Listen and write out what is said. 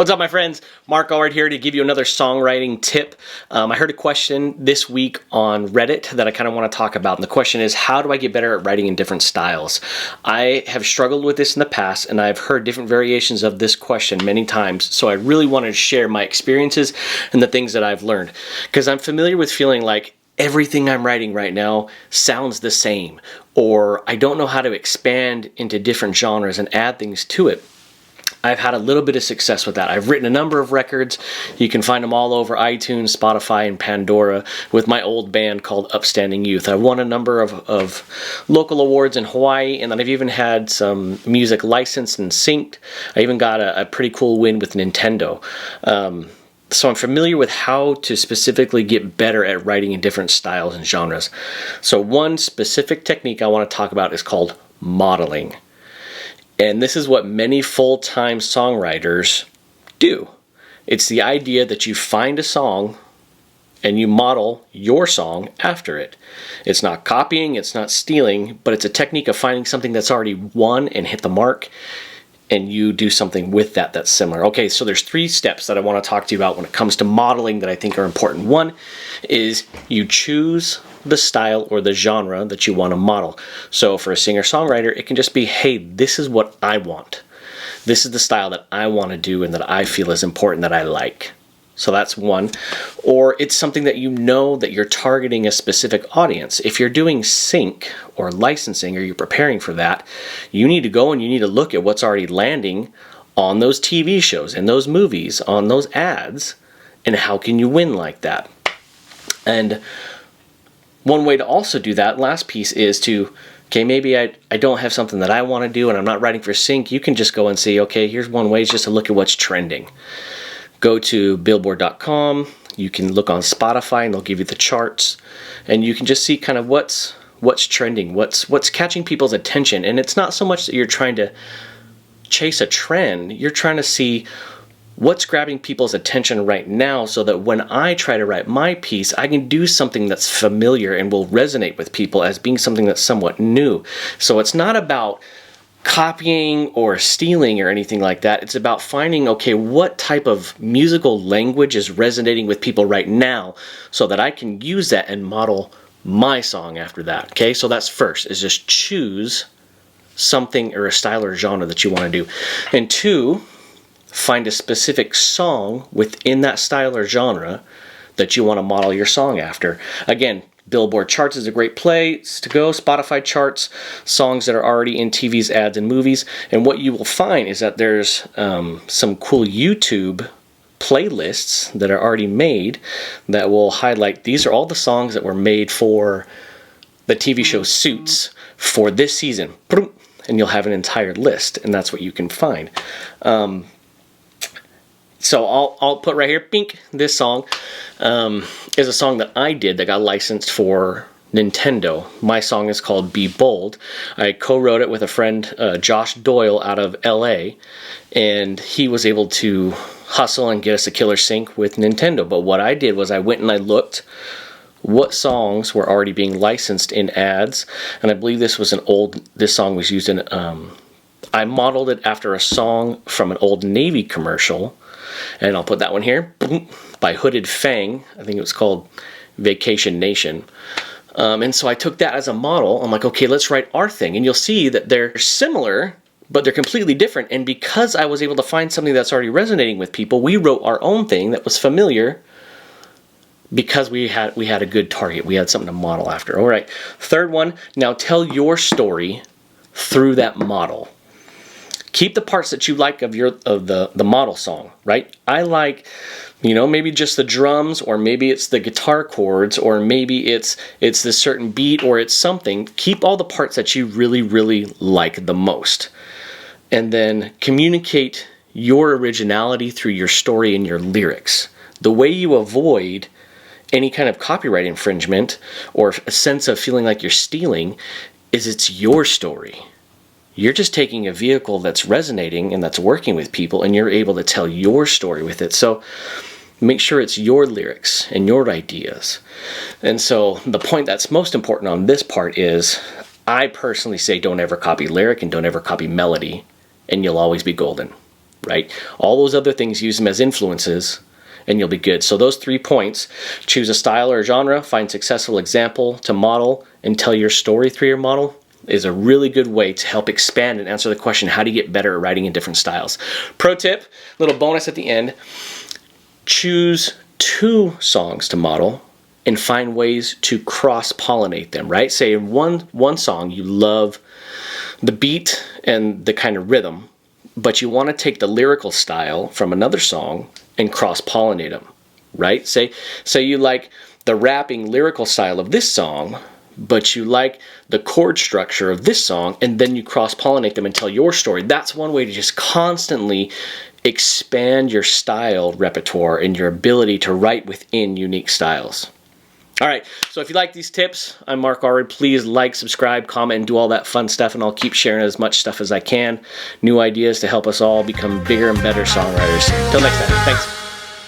What's up, my friends? Mark Allred here to give you another songwriting tip. I heard a question this week on Reddit that I kind of want to talk about, and the question is, how do I get better at writing in different styles? I have struggled with this in the past, and I've heard different variations of this question many times, so I really wanted to share my experiences and the things that I've learned, because I'm familiar with feeling like everything I'm writing right now sounds the same, or I don't know how to expand into different genres and add things to it. I've had a little bit of success with that. I've written a number of records. You can find them all over iTunes, Spotify, and Pandora with my old band called Upstanding Youth. I won a number of local awards in Hawaii, and then I've even had some music licensed and synced. I even got a pretty cool win with Nintendo. So I'm familiar with how to specifically get better at writing in different styles and genres. So one specific technique I want to talk about is called modeling. And this is what many full-time songwriters do. It's the idea that you find a song and you model your song after it. It's not copying, it's not stealing, but it's a technique of finding something that's already won and hit the mark, and you do something with that that's similar. Okay, so there's 3 steps that I want to talk to you about when it comes to modeling that I think are important. One is you choose the style or the genre that you want to model. So for a singer-songwriter, it can just be, hey, this is what I want. This is the style that I want to do and that I feel is important, that I like. So that's one. Or it's something that you know that you're targeting a specific audience. If you're doing sync or licensing, or you're preparing for that, you need to go and you need to look at what's already landing on those TV shows and those movies, on those ads, and how can you win like that. And one way to also do that, last piece, is to, okay, maybe I don't have something that I want to do and I'm not writing for sync. You can just go and see, okay, here's one way, is just to look at what's trending. Go to billboard.com, you can look on Spotify and they'll give you the charts, and you can just see kind of what's trending, what's catching people's attention. And it's not so much that you're trying to chase a trend, you're trying to see what's grabbing people's attention right now, so that when I try to write my piece, I can do something that's familiar and will resonate with people as being something that's somewhat new. So it's not about copying or stealing or anything like that. It's about finding, okay, what type of musical language is resonating with people right now, so that I can use that and model my song after that. Okay, so that's first, is just choose something or a style or genre that you want to do. And 2, find a specific song within that style or genre that you want to model your song after. Again, Billboard charts is a great place to go. Spotify charts, songs that are already in TV's ads and movies. And what you will find is that there's some cool YouTube playlists that are already made that will highlight, these are all the songs that were made for the TV show Suits for this season. And you'll have an entire list, and that's what you can find. So I'll put right here, pink, this song is a song that I did that got licensed for Nintendo. My song is called Be Bold. I co-wrote it with a friend, Josh Doyle, out of LA, and he was able to hustle and get us a killer sync with Nintendo. But what I did was I went and I looked what songs were already being licensed in ads, and I believe this song was used in, I modeled it after a song from an old Navy commercial. And I'll put that one here, by Hooded Fang. I think it was called Vacation Nation. And so I took that as a model. I'm like, okay, let's write our thing. And you'll see that they're similar, but they're completely different. And because I was able to find something that's already resonating with people, we wrote our own thing that was familiar, because we had a good target. We had something to model after. All right, 3rd one, now tell your story through that model. Keep the parts that you like of the model song, right? I like, maybe just the drums, or maybe it's the guitar chords, or maybe it's this certain beat, or it's something. Keep all the parts that you really, really like the most. And then communicate your originality through your story and your lyrics. The way you avoid any kind of copyright infringement or a sense of feeling like you're stealing is it's your story. You're just taking a vehicle that's resonating and that's working with people, and you're able to tell your story with it. So make sure it's your lyrics and your ideas. And so the point that's most important on this part is, I personally say don't ever copy lyric and don't ever copy melody, and you'll always be golden. right? All those other things, use them as influences, and you'll be good. So those 3 points: choose a style or a genre, find successful example to model, and tell your story through your model, is a really good way to help expand and answer the question, how do you get better at writing in different styles? Pro tip, little bonus at the end: choose 2 songs to model and find ways to cross-pollinate them, right? Say in one song you love the beat and the kind of rhythm, but you want to take the lyrical style from another song and cross-pollinate them, right? Say you like the rapping lyrical style of this song, but you like the chord structure of this song, and then you cross-pollinate them and tell your story. That's one way to just constantly expand your style repertoire and your ability to write within unique styles. All right, so if you like these tips, I'm Mark Allred. Please like, subscribe, comment, and do all that fun stuff, and I'll keep sharing as much stuff as I can. New ideas to help us all become bigger and better songwriters. Till next time, thanks.